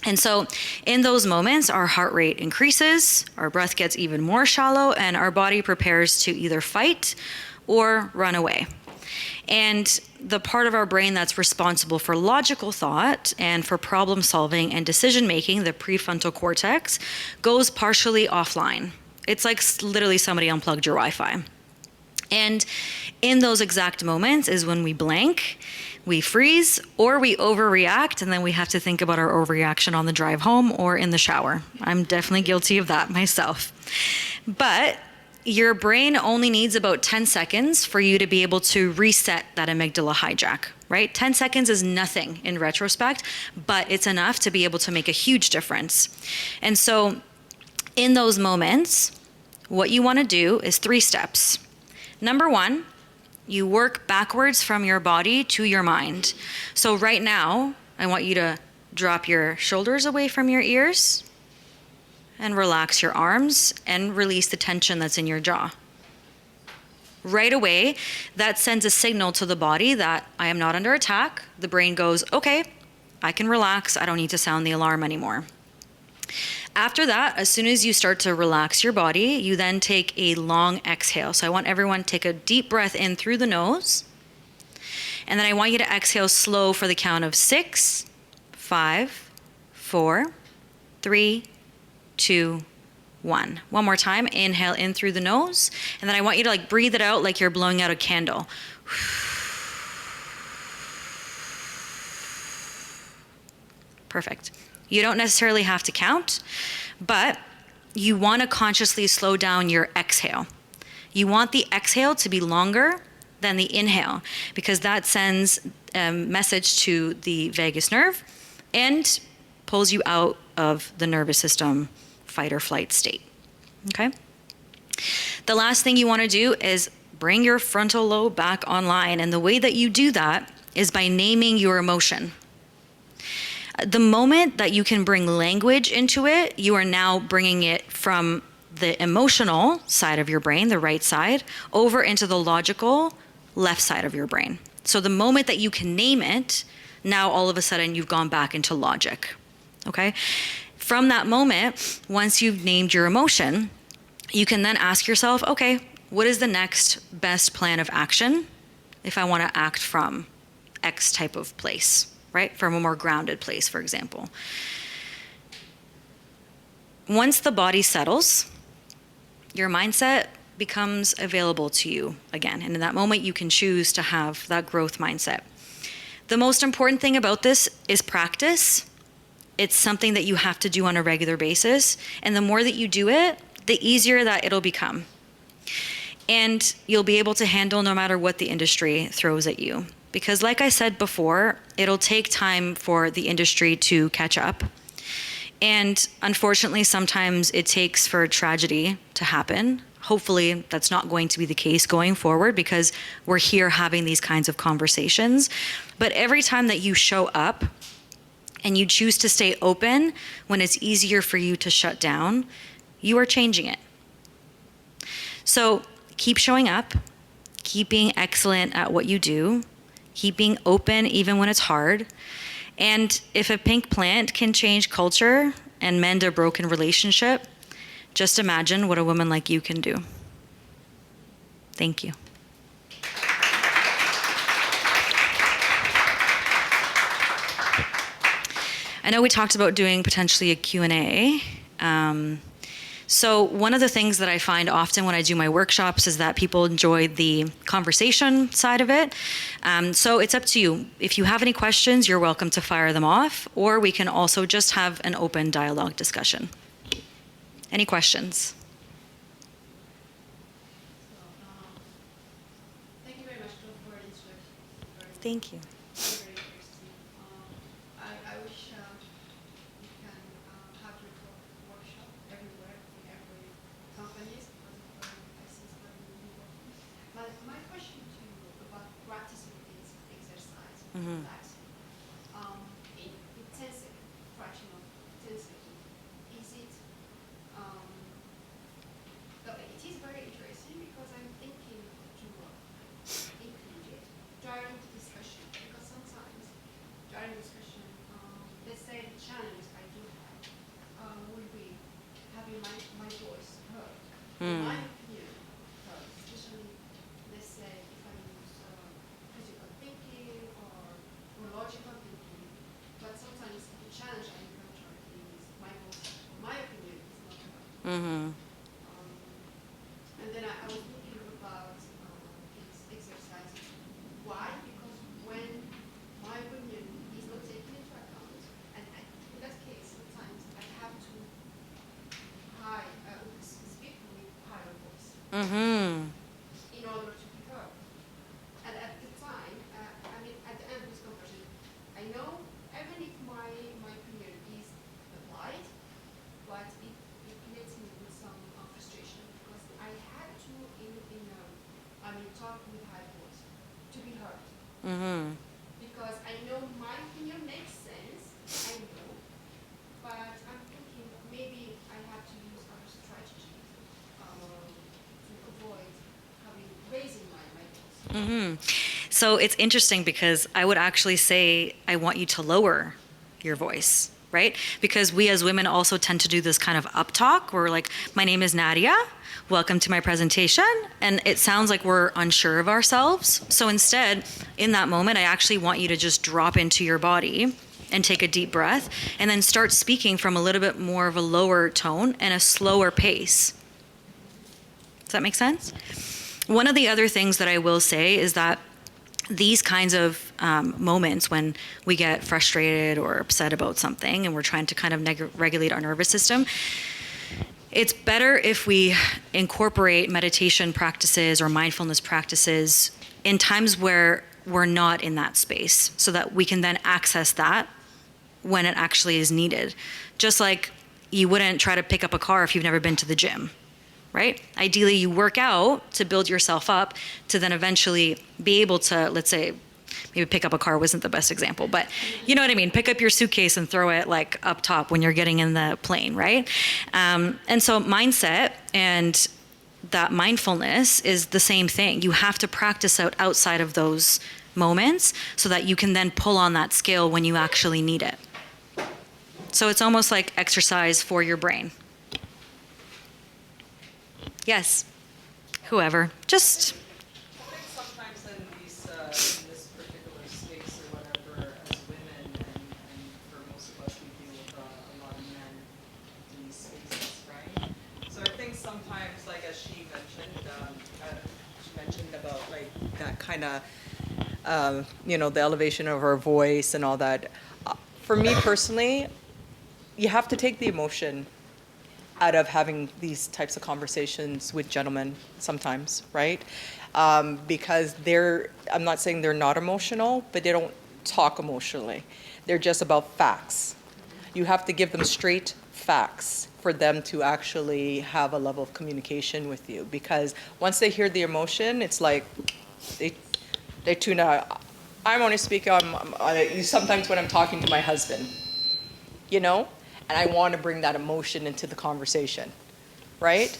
And so in those moments, our heart rate increases, our breath gets even more shallow, and our body prepares to either fight or run away. And the part of our brain that's responsible for logical thought and for problem solving and decision making, the prefrontal cortex, goes partially offline. It's like literally somebody unplugged your Wi-Fi. And in those exact moments is when we blank, we freeze, or we overreact, and then we have to think about our overreaction on the drive home or in the shower. I'm definitely guilty of that myself. But your brain only needs about 10 seconds for you to be able to reset that amygdala hijack, right? 10 seconds is nothing in retrospect, but it's enough to be able to make a huge difference. And so in those moments, what you want to do is 3 steps. Number 1, you work backwards from your body to your mind. So right now, I want you to drop your shoulders away from your ears and relax your arms and release the tension that's in your jaw. Right away, that sends a signal to the body that I am not under attack. The brain goes, okay, I can relax. I don't need to sound the alarm anymore. After that, as soon as you start to relax your body, you then take a long exhale. So I want everyone to take a deep breath in through the nose. And then I want you to exhale slow for the count of 6, 5, 4, 3, 2, 1. One more time. Inhale in through the nose. And then I want you to like breathe it out like you're blowing out a candle. Perfect. You don't necessarily have to count, but you want to consciously slow down your exhale. You want the exhale to be longer than the inhale because that sends a message to the vagus nerve and pulls you out of the nervous system fight or flight state. Okay? The last thing you want to do is bring your frontal lobe back online, and the way that you do that is by naming your emotion. The moment that you can bring language into it, you are now bringing it from the emotional side of your brain, the right side, over into the logical left side of your brain. So the moment that you can name it, now all of a sudden you've gone back into logic, okay? From that moment, once you've named your emotion, you can then ask yourself, okay, what is the next best plan of action if I want to act from X type of place? Right? From a more grounded place, for example. Once the body settles, your mindset becomes available to you again. And in that moment, you can choose to have that growth mindset. The most important thing about this is practice. It's something that you have to do on a regular basis. And the more that you do it, the easier that it'll become. And you'll be able to handle no matter what the industry throws at you. Because like I said before, it'll take time for the industry to catch up. And unfortunately, sometimes it takes for tragedy to happen. Hopefully, that's not going to be the case going forward because we're here having these kinds of conversations. But every time that you show up and you choose to stay open when it's easier for you to shut down, you are changing it. So keep showing up, keep being excellent at what you do, keep being open even when it's hard. And if a pink plant can change culture and mend a broken relationship, just imagine what a woman like you can do. Thank you. I know we talked about doing potentially a Q&A. So one of the things that I find often when I do my workshops is that people enjoy the conversation side of it. So it's up to you. If you have any questions, you're welcome to fire them off, or we can also just have an open dialogue discussion. Any questions? Thank you very much for this work. Thank you. Very interesting. I wish we can have your workshop everywhere in every companies because I see it's very important. My question to you about practicing this exercise, relaxing, in intensive, fraction of intensity, is it? It is very interesting because I'm thinking to include it during the discussion because sometimes during discussion, let's say the challenge I do have will be having my voice heard, my opinion heard, especially let's say if I use critical thinking or logical thinking, but sometimes the challenge I encounter is my voice, my opinion is not heard. And then I was thinking about these exercises. Why? Because when my opinion is not taken into account, and in that case, sometimes I have to speak with higher voice in order to be heard. And at the time, at the end of this conversation, I know even if my opinion is applied, but it creates me with some frustration because I had to talk with high voice to be heard. Because I know my opinion makes sense, I know, but I'm thinking maybe I have to use other strategies to avoid raising my voice. So it's interesting because I would actually say I want you to lower your voice right? Because we as women also tend to do this kind of up talk. We're like, my name is Nadia. Welcome to my presentation. And it sounds like we're unsure of ourselves. So instead, in that moment, I actually want you to just drop into your body and take a deep breath and then start speaking from a little bit more of a lower tone and a slower pace. Does that make sense? One of the other things that I will say is that these kinds of moments when we get frustrated or upset about something and we're trying to kind of regulate our nervous system, it's better if we incorporate meditation practices or mindfulness practices in times where we're not in that space so that we can then access that when it actually is needed. Just like you wouldn't try to pick up a car if you've never been to the gym, right? Ideally, you work out to build yourself up to then eventually be able to, let's say, maybe pick up a car wasn't the best example, but you know what I mean? Pick up your suitcase and throw it like up top when you're getting in the plane, right? And so mindset and that mindfulness is the same thing. You have to practice outside of those moments so that you can then pull on that skill when you actually need it. So it's almost like exercise for your brain. Yes, whoever, just. I think sometimes in this particular space or whatever, as women, and for most of us, we deal with a lot of men in these spaces, right? So I think sometimes, like as she mentioned about like that kind of, the elevation of her voice and all that. For me personally, you have to take the emotion out of having these types of conversations with gentlemen sometimes, right? Because I'm not saying they're not emotional, but they don't talk emotionally. They're just about facts. You have to give them straight facts for them to actually have a level of communication with you. Because once they hear the emotion, it's like they tune out. I'm only speaking on sometimes when I'm talking to my husband, and I want to bring that emotion into the conversation, right?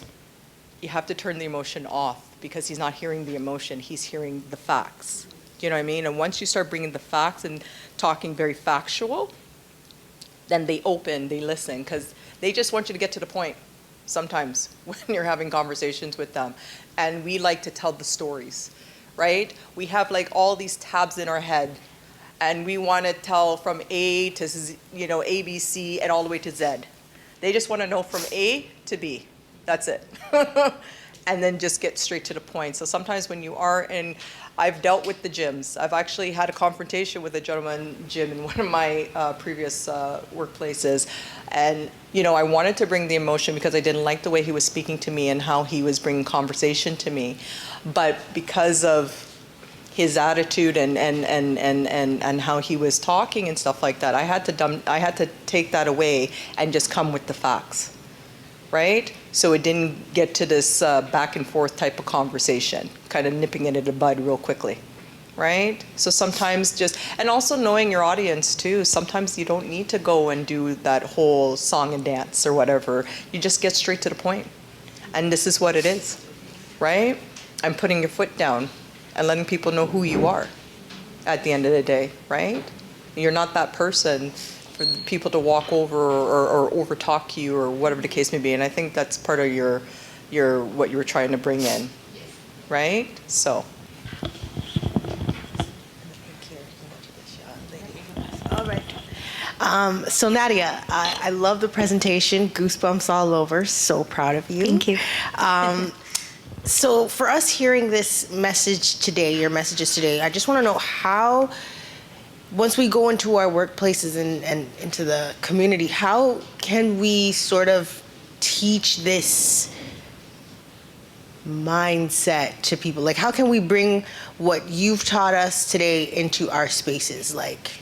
You have to turn the emotion off because he's not hearing the emotion, he's hearing the facts. You know what I mean? And once you start bringing the facts and talking very factual, then they listen, because they just want you to get to the point sometimes when you're having conversations with them. And we like to tell the stories, right? We have like all these tabs in our head, and we want to tell from A to Z, A, B, C, and all the way to Z. They just want to know from A to B. That's it. And then just get straight to the point. So sometimes when you are I've dealt with the gyms. I've actually had a confrontation with a gentleman gym in one of my previous workplaces. And, I wanted to bring the emotion because I didn't like the way he was speaking to me and how he was bringing conversation to me. But because of his attitude and how he was talking and stuff like that, I had to take that away and just come with the facts, right? So it didn't get to this back and forth type of conversation, kind of nipping it in the bud real quickly, right? So sometimes and also knowing your audience too, sometimes you don't need to go and do that whole song and dance or whatever. You just get straight to the point. And this is what it is, right? I'm putting your foot down and letting people know who you are at the end of the day, right? You're not that person for people to walk over or over-talk you or whatever the case may be. And I think that's part of your what you were trying to bring in, right? So. All right. So Nadia, I love the presentation. Goosebumps all over. So proud of you. Thank you. So for us hearing this message today, your messages today, I just want to know how, once we go into our workplaces and into the community, how can we sort of teach this mindset to people? Like, how can we bring what you've taught us today into our spaces, like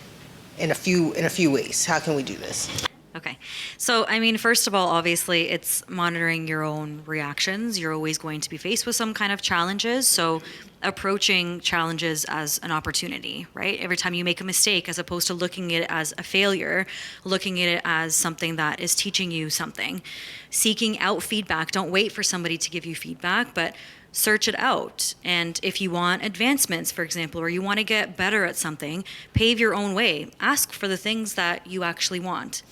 in a few ways? How can we do this? Okay. So, I mean, first of all, obviously, it's monitoring your own reactions. You're always going to be faced with some kind of challenges. So, approaching challenges as an opportunity, right? Every time you make a mistake, as opposed to looking at it as a failure, looking at it as something that is teaching you something. Seeking out feedback. Don't wait for somebody to give you feedback, but search it out. And if you want advancements, for example, or you want to get better at something, pave your own way. Ask for the things that you actually want.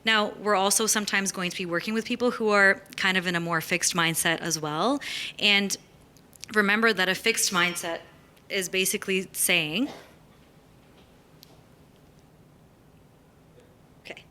Now, we're also sometimes going to be working with people who are kind of in a more fixed mindset as well. And remember that a fixed mindset is basically saying, okay,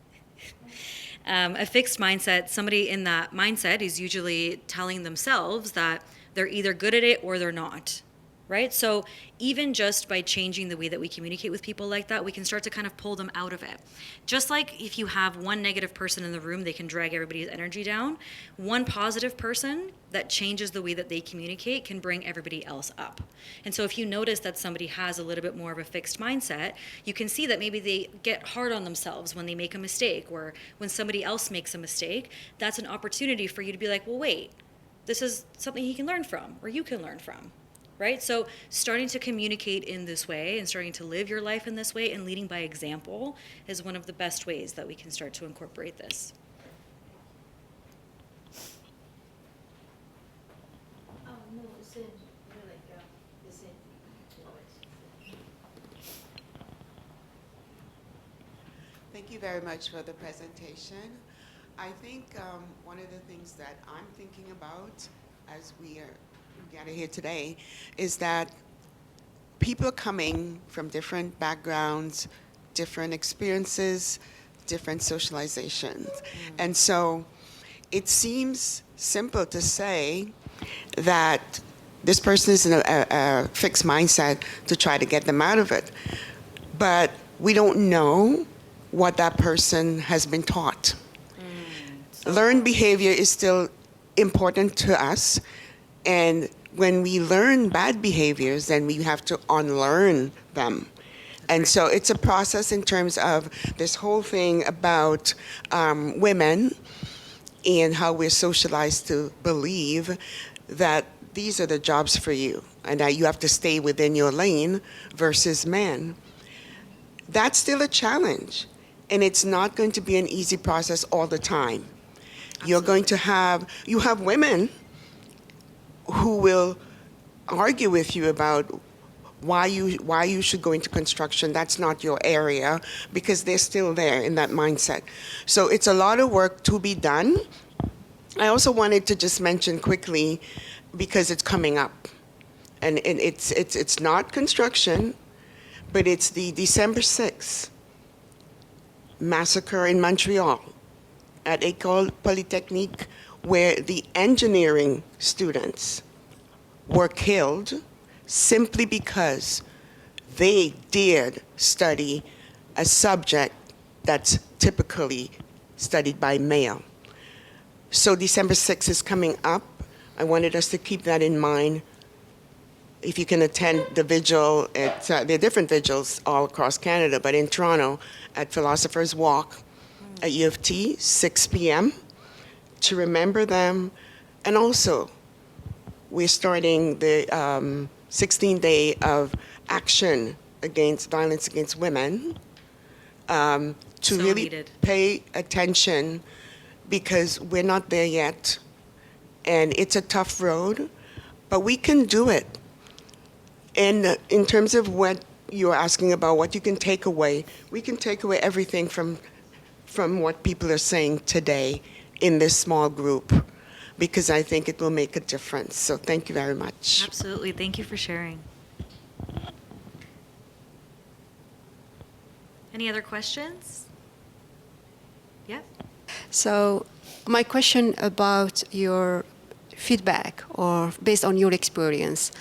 a fixed mindset, somebody in that mindset is usually telling themselves that they're either good at it or they're not. Right? So even just by changing the way that we communicate with people like that, we can start to kind of pull them out of it. Just like if you have one negative person in the room, they can drag everybody's energy down. One positive person that changes the way that they communicate can bring everybody else up. And so if you notice that somebody has a little bit more of a fixed mindset, you can see that maybe they get hard on themselves when they make a mistake, or when somebody else makes a mistake. That's an opportunity for you to be like, well, wait, this is something he can learn from, or you can learn from. Right? So starting to communicate in this way and starting to live your life in this way and leading by example is one of the best ways that we can start to incorporate this. Oh, no, it's in, the same thing. Thank you very much for the presentation. I think one of the things that I'm thinking about as we are gathered here today is that people are coming from different backgrounds, different experiences, different socializations. And so it seems simple to say that this person is in a fixed mindset to try to get them out of it. But we don't know what that person has been taught. Learned behavior is still important to us. And when we learn bad behaviors, then we have to unlearn them. And so it's a process in terms of this whole thing about women and how we're socialized to believe that these are the jobs for you and that you have to stay within your lane versus men. That's still a challenge. And it's not going to be an easy process all the time. Absolutely. You're going to have women who will argue with you about why you should go into construction. That's not your area, because they're still there in that mindset. So it's a lot of work to be done. I also wanted to just mention quickly, because it's coming up, and it's not construction, but it's the December 6th massacre in Montreal at École Polytechnique, where the engineering students were killed simply because they dared study a subject that's typically studied by male. So December 6th is coming up. I wanted us to keep that in mind. If you can attend the vigil, there are different vigils all across Canada, but in Toronto at Philosopher's Walk at U of T, 6 p.m., to remember them. And also, we're starting the 16th day of action against violence against women, to So really needed. pay attention, because we're not there yet. And it's a tough road, but we can do it. And in terms of what you're asking about, what you can take away, we can take away everything from what people are saying today in this small group, because I think it will make a difference. So thank you very much. Absolutely. Thank you for sharing. Any other questions? Yep. So my question about your feedback, or based on your experience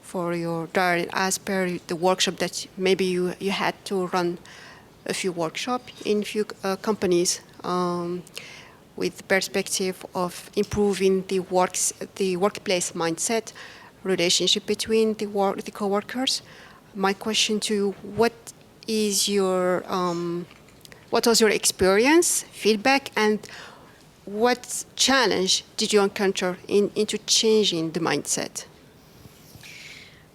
for your diary, as per the workshop that maybe you had to run a few workshops in few companies, with the perspective of improving the workplace mindset, relationship between the coworkers. My question to you, what what was your experience, feedback, and what challenge did you encounter into changing the mindset?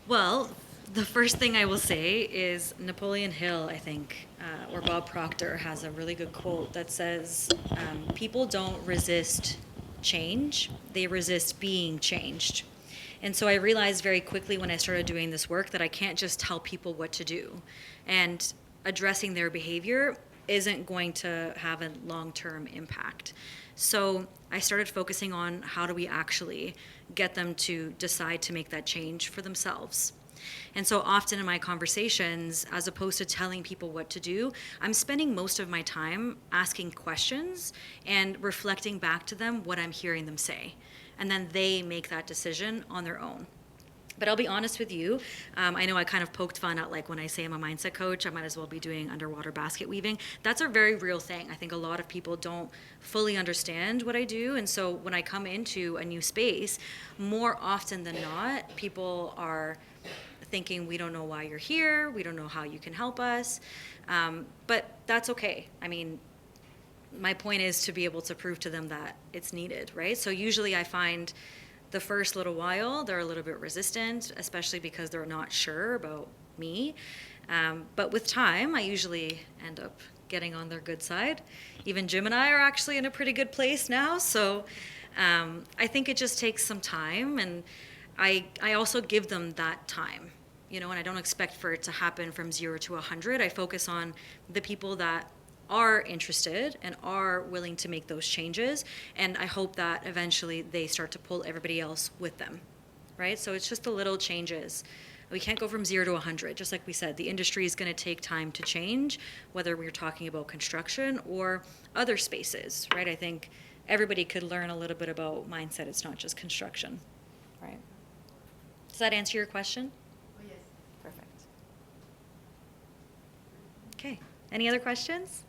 Well, the first thing I will say is Napoleon Hill, I think, or Bob Proctor has a really good quote that says, people don't resist change, they resist being changed. And so I realized very quickly when I started doing this work that I can't just tell people what to do. And addressing their behavior isn't going to have a long-term impact. So I started focusing on how do we actually get them to decide to make that change for themselves. And so often in my conversations, as opposed to telling people what to do, I'm spending most of my time asking questions and reflecting back to them what I'm hearing them say. And then they make that decision on their own. But I'll be honest with you, I know I kind of poked fun at like when I say I'm a mindset coach, I might as well be doing underwater basket weaving. That's a very real thing. I think a lot of people don't fully understand what I do. And so when I come into a new space, more often than not, people are thinking, we don't know why you're here, we don't know how you can help us. But that's okay. I mean, my point is to be able to prove to them that it's needed, right? So usually I find the first little while, they're a little bit resistant, especially because they're not sure about me. But with time, I usually end up getting on their good side. Even Jim and I are actually in a pretty good place now. So I think it just takes some time. And I also give them that time, you know, and I don't expect for it to happen from 0 to 100. I focus on the people that are interested and are willing to make those changes, and I hope that eventually they start to pull everybody else with them, right? So it's just the little changes. We can't go from 0 to 100. Just like we said, the industry is going to take time to change, whether we're talking about construction or other spaces, right? I think everybody could learn a little bit about mindset. It's not just construction, right? Does that answer your question? Oh, yes. Perfect. Okay, any other questions?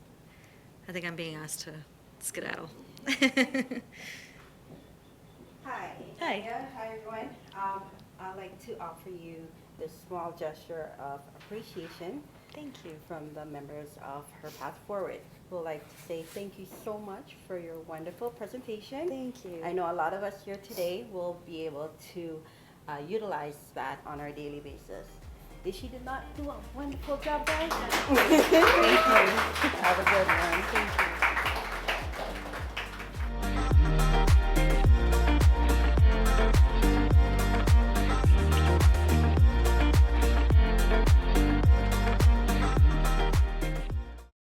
I think I'm being asked to skedaddle. Hi. Hi. Nadia. Hi, everyone. I'd like to offer you this small gesture of appreciation. Thank you. From the members of Her Path Forward. We'd like to say thank you so much for your wonderful presentation. Thank you. I know a lot of us here today will be able to utilize that on our daily basis. Did she not do a wonderful job, guys? Thank you. Have a good one. Thank you.